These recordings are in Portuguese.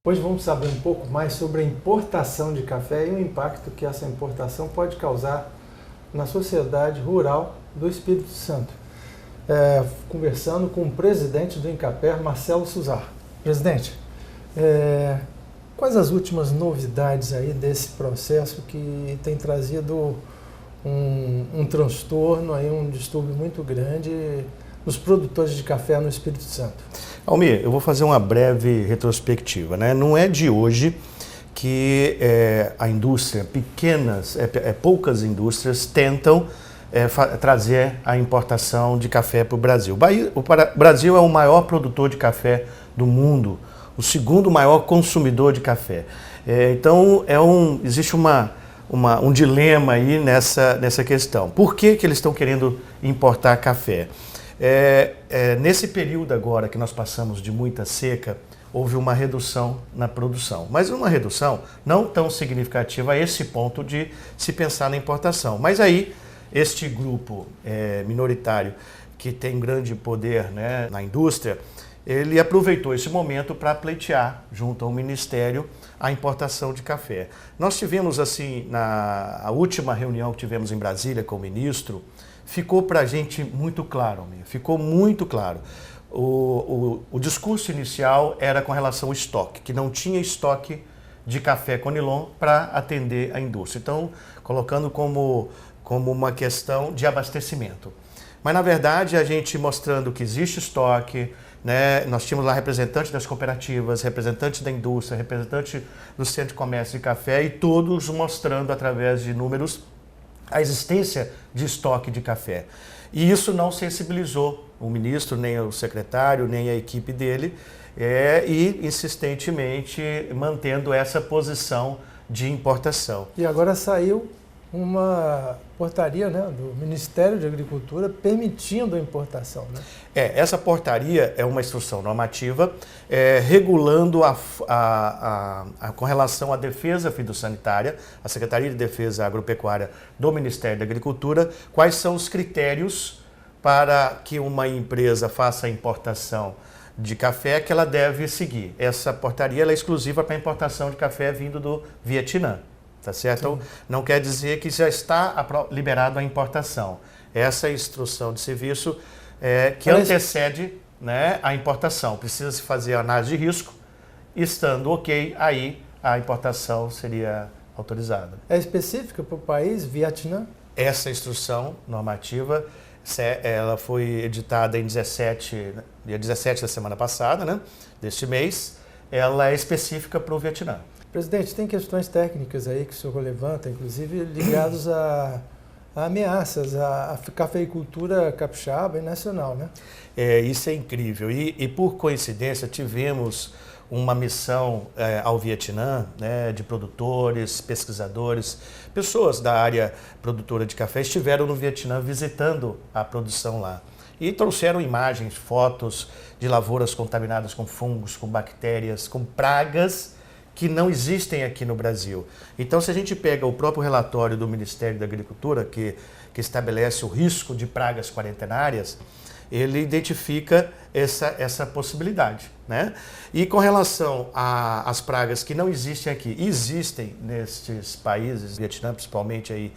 Hoje vamos saber um pouco mais sobre a importação de café e o impacto que essa importação pode causar na sociedade rural do Espírito Santo. Conversando com o presidente do Incaper, Marcelo Suzar. Presidente, quais as últimas novidades aí desse processo que tem trazido um transtorno, aí, um distúrbio muito grande nos produtores de café no Espírito Santo? Almir, eu vou fazer uma breve retrospectiva, né? Não é de hoje que a indústria, poucas indústrias tentam trazer a importação de café para o Brasil. O Brasil é o maior produtor de café do mundo, o segundo maior consumidor de café. Então, existe um dilema aí nessa questão. Por que eles estão querendo importar café? Nesse período agora que nós passamos de muita seca, houve uma redução na produção, mas uma redução não tão significativa a esse ponto de se pensar na importação. Mas aí, este grupo minoritário que tem grande poder, né, na indústria, ele aproveitou esse momento para pleitear junto ao Ministério a importação de café. Nós tivemos assim, a última reunião que tivemos em Brasília com o ministro, ficou para a gente muito claro, ficou muito claro. O discurso inicial era com relação ao estoque, que não tinha estoque de café Conilon para atender a indústria. Então, colocando como uma questão de abastecimento. Mas, na verdade, a gente mostrando que existe estoque, né? Nós tínhamos lá representantes das cooperativas, representantes da indústria, representantes do Centro de Comércio de Café e todos mostrando, através de números, a existência de estoque de café. E isso não sensibilizou o ministro, nem o secretário, nem a equipe dele, e insistentemente mantendo essa posição de importação. E agora saiu uma portaria, né, do Ministério de Agricultura permitindo a importação, né? Essa portaria é uma instrução normativa regulando com relação à defesa fitossanitária, a Secretaria de Defesa Agropecuária do Ministério da Agricultura, quais são os critérios para que uma empresa faça a importação de café que ela deve seguir. Essa portaria é exclusiva para a importação de café vindo do Vietnã. Tá certo? Então, não quer dizer que já está liberado a importação. Essa é a instrução de serviço que antecede, né, a importação. Precisa se fazer a análise de risco, estando ok, aí a importação seria autorizada. É específica para o país, Vietnã? Essa instrução normativa, ela foi editada em dia 17 da semana passada, né, deste mês. Ela é específica para o Vietnã. Presidente, tem questões técnicas aí que o senhor levanta, inclusive ligados a ameaças à cafeicultura capixaba e nacional, né? Isso é incrível. E por coincidência, tivemos uma missão ao Vietnã, né, de produtores, pesquisadores, pessoas da área produtora de café estiveram no Vietnã visitando a produção lá. E trouxeram imagens, fotos de lavouras contaminadas com fungos, com bactérias, com pragas que não existem aqui no Brasil. Então, se a gente pega o próprio relatório do Ministério da Agricultura, que estabelece o risco de pragas quarentenárias, ele identifica essa possibilidade, né? E com relação às pragas que não existem aqui, existem nestes países, Vietnã principalmente, aí,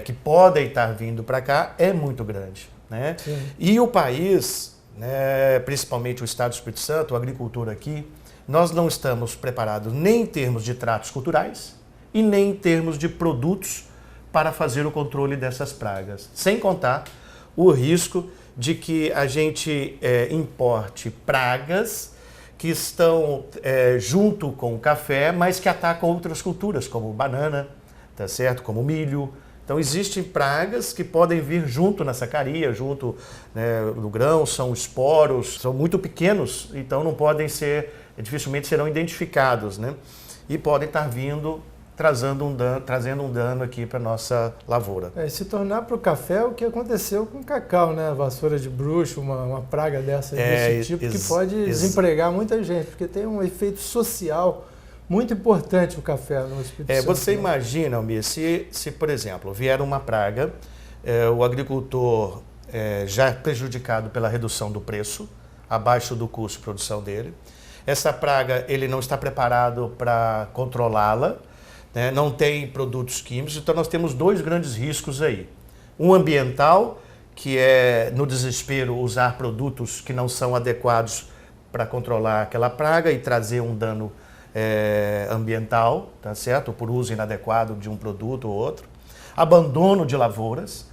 que podem estar vindo para cá, é muito grande, né? E o país, né, principalmente o Estado do Espírito Santo, a agricultura aqui, nós não estamos preparados nem em termos de tratos culturais e nem em termos de produtos para fazer o controle dessas pragas. Sem contar o risco de que a gente importe pragas que estão junto com o café, mas que atacam outras culturas, como banana, tá certo? Como milho. Então, existem pragas que podem vir junto na sacaria, junto, né, no grão, são esporos, são muito pequenos, então não podem ser, dificilmente serão identificados, né? E podem estar vindo, trazendo um dano aqui para a nossa lavoura. Se tornar para o café o que aconteceu com o cacau, né? A vassoura de bruxo, uma praga dessa desse tipo, que pode desempregar muita gente, porque tem um efeito social muito importante o café no Espírito Santo. Você imagina, Almir, se, por exemplo, vier uma praga, o agricultor já prejudicado pela redução do preço, abaixo do custo de produção dele, Essa praga, ele não está preparado para controlá-la, né? Não tem produtos químicos, então nós temos dois grandes riscos aí. Um ambiental, que é, no desespero, usar produtos que não são adequados para controlar aquela praga e trazer um dano ambiental, tá certo? Por uso inadequado de um produto ou outro. Abandono de lavouras,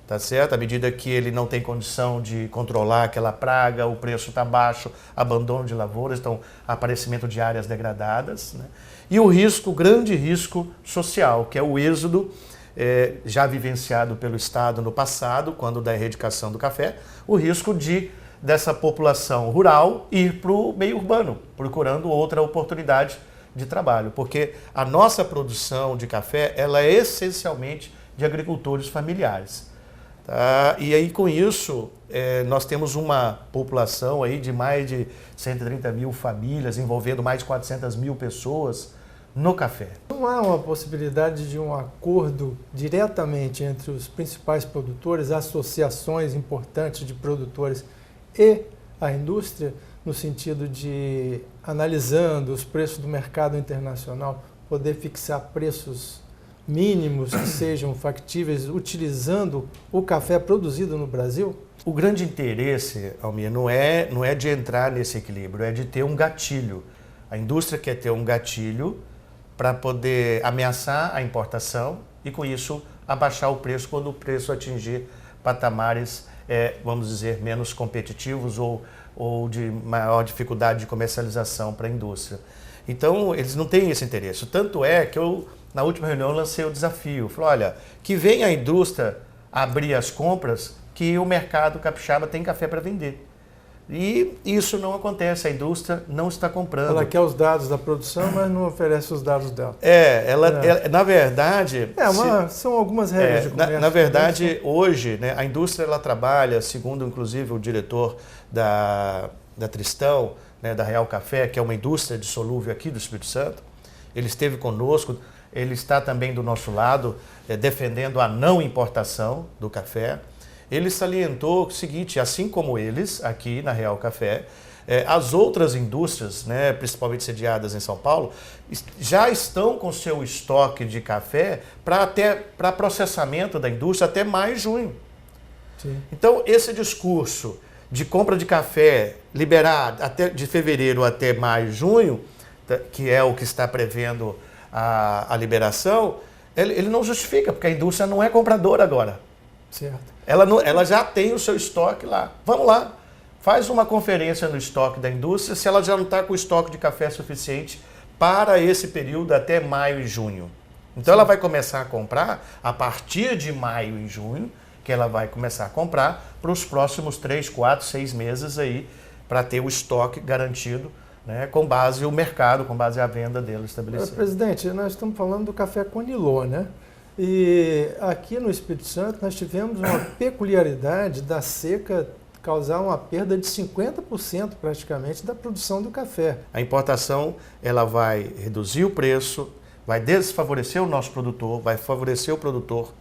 tá certo? À medida que ele não tem condição de controlar aquela praga, o preço está baixo, abandono de lavouras, então aparecimento de áreas degradadas, né? E o risco, grande risco social, que é o êxodo, já vivenciado pelo Estado no passado, quando da erradicação do café, o risco dessa população rural ir para o meio urbano, procurando outra oportunidade de trabalho, porque a nossa produção de café ela é essencialmente de agricultores familiares. Tá? E aí com isso nós temos uma população aí de mais de 130 mil famílias, envolvendo mais de 400 mil pessoas no café. Não há uma possibilidade de um acordo diretamente entre os principais produtores, associações importantes de produtores e a indústria, no sentido de, analisando os preços do mercado internacional, poder fixar preços mínimos que sejam factíveis utilizando o café produzido no Brasil? O grande interesse, Almir, não é de entrar nesse equilíbrio, é de ter um gatilho. A indústria quer ter um gatilho para poder ameaçar a importação e, com isso, abaixar o preço quando o preço atingir patamares, vamos dizer, menos competitivos ou de maior dificuldade de comercialização para a indústria. Então, eles não têm esse interesse. Tanto é que eu, na última reunião, lancei o desafio. Falei, olha, que venha a indústria abrir as compras, que o mercado capixaba tem café para vender. E isso não acontece, a indústria não está comprando. Ela quer os dados da produção, mas não oferece os dados dela. Na verdade... são algumas regras de comércio. Na verdade, hoje, né, a indústria ela trabalha, segundo inclusive o diretor da Tristão, né, da Real Café, que é uma indústria de solúvel aqui do Espírito Santo. Ele esteve conosco, ele está também do nosso lado, defendendo a não importação do café. Ele salientou o seguinte, assim como eles, aqui na Real Café, as outras indústrias, né, principalmente sediadas em São Paulo, já estão com seu estoque de café para processamento da indústria até maio e junho. Sim. Então, esse discurso de compra de café liberado de fevereiro até maio e junho, que é o que está prevendo a liberação, ele não justifica, porque a indústria não é compradora agora. Certo. Ela já tem o seu estoque lá. Vamos lá, faz uma conferência no estoque da indústria se ela já não está com o estoque de café suficiente para esse período até maio e junho. Então ela vai começar a comprar a partir de maio e junho, que ela vai começar a comprar para os próximos 3, 4, 6 meses aí, para ter o estoque garantido, né, com base no mercado, com base à venda dele estabelecida. Presidente, nós estamos falando do café Conilon, né? E aqui no Espírito Santo nós tivemos uma peculiaridade da seca causar uma perda de 50% praticamente da produção do café. A importação ela vai reduzir o preço, vai desfavorecer o nosso produtor, vai favorecer o produtor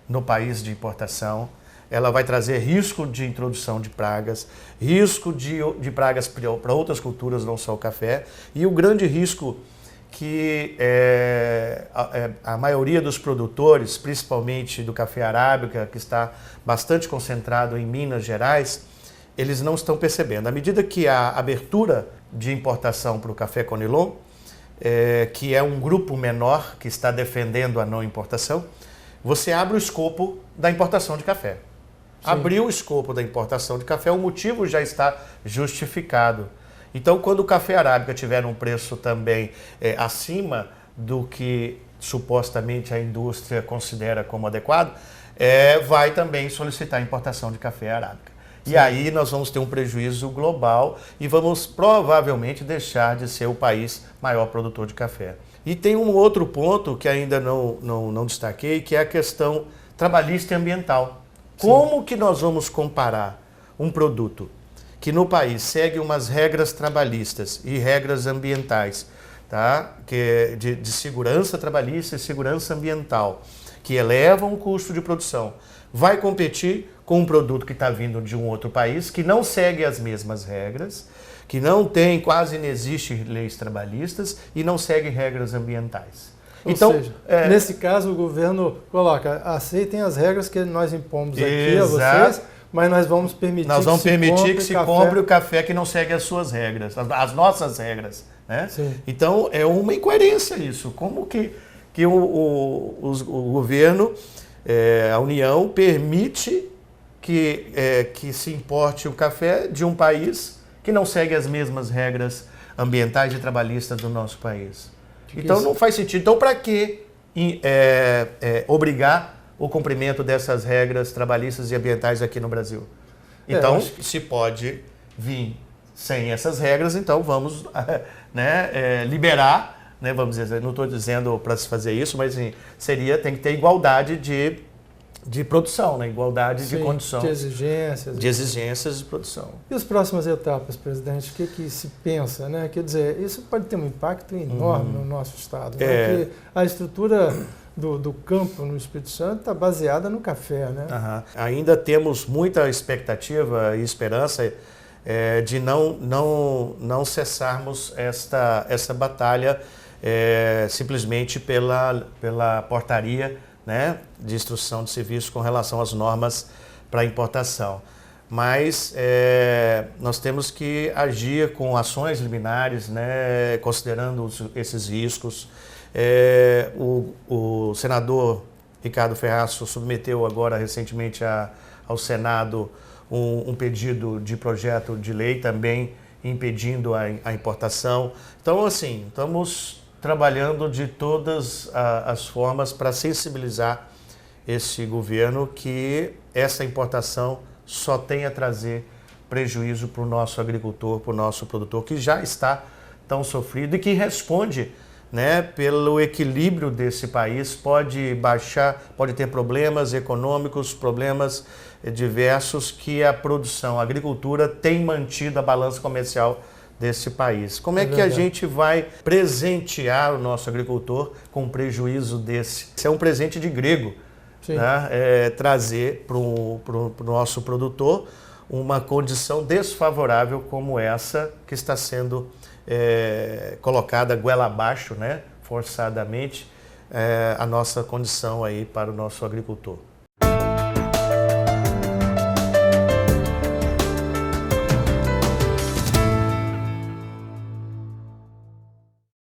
no país de importação, ela vai trazer risco de introdução de pragas, risco de pragas para outras culturas, não só o café, e o grande risco que a maioria dos produtores, principalmente do café arábica, que está bastante concentrado em Minas Gerais, eles não estão percebendo. À medida que a abertura de importação para o café Conilon, que é um grupo menor que está defendendo a não importação, você abre o escopo da importação de café. Sim. Abrir o escopo da importação de café, o motivo já está justificado. Então, quando o café arábica tiver um preço também acima do que supostamente a indústria considera como adequado, vai também solicitar a importação de café arábica. Sim. E aí nós vamos ter um prejuízo global e vamos provavelmente deixar de ser o país maior produtor de café. E tem um outro ponto que ainda não destaquei, que é a questão trabalhista e ambiental. Sim. Como que nós vamos comparar um produto que no país segue umas regras trabalhistas e regras ambientais, tá? Que de segurança trabalhista e segurança ambiental, que elevam o custo de produção, vai competir com um produto que está vindo de um outro país, que não segue as mesmas regras, que não tem, quase não existe leis trabalhistas e não segue regras ambientais. Ou seja, nesse caso o governo coloca, aceitem as regras que nós impomos aqui a vocês, mas nós vamos permitir que se compre o café que não segue as suas regras, as nossas regras. Né? Então é uma incoerência isso. Como que o governo, a União, permite que se importe o café de um país que não segue as mesmas regras ambientais e trabalhistas do nosso país? Então não faz sentido. Então para que obrigar o cumprimento dessas regras trabalhistas e ambientais aqui no Brasil? Então, se pode vir sem essas regras, então vamos liberar, né, vamos dizer, não estou dizendo para se fazer isso, mas assim, tem que ter igualdade de produção, né? Igualdade de condição. De exigências. De exigências de produção. E as próximas etapas, presidente? O que se pensa? Né? Quer dizer, isso pode ter um impacto enorme no nosso Estado. Né? Porque a estrutura do campo no Espírito Santo está baseada no café. Né? Ainda temos muita expectativa e esperança de não cessarmos essa batalha simplesmente pela portaria, né, de instrução de serviço com relação às normas para importação. Mas nós temos que agir com ações liminares, né, considerando esses riscos. O senador Ricardo Ferraço submeteu agora recentemente ao Senado um pedido de projeto de lei também impedindo a importação. Então, assim, estamos trabalhando de todas as formas para sensibilizar esse governo que essa importação só tem a trazer prejuízo para o nosso agricultor, para o nosso produtor, que já está tão sofrido e que responde, né, pelo equilíbrio desse país, pode ter problemas econômicos, problemas diversos que a produção, a agricultura tem mantido a balança comercial desse país. Como é que a gente vai presentear o nosso agricultor com um prejuízo desse? Isso é um presente de grego, né? Trazer para o nosso produtor uma condição desfavorável como essa que está sendo colocada goela abaixo, né? Forçadamente, a nossa condição aí para o nosso agricultor.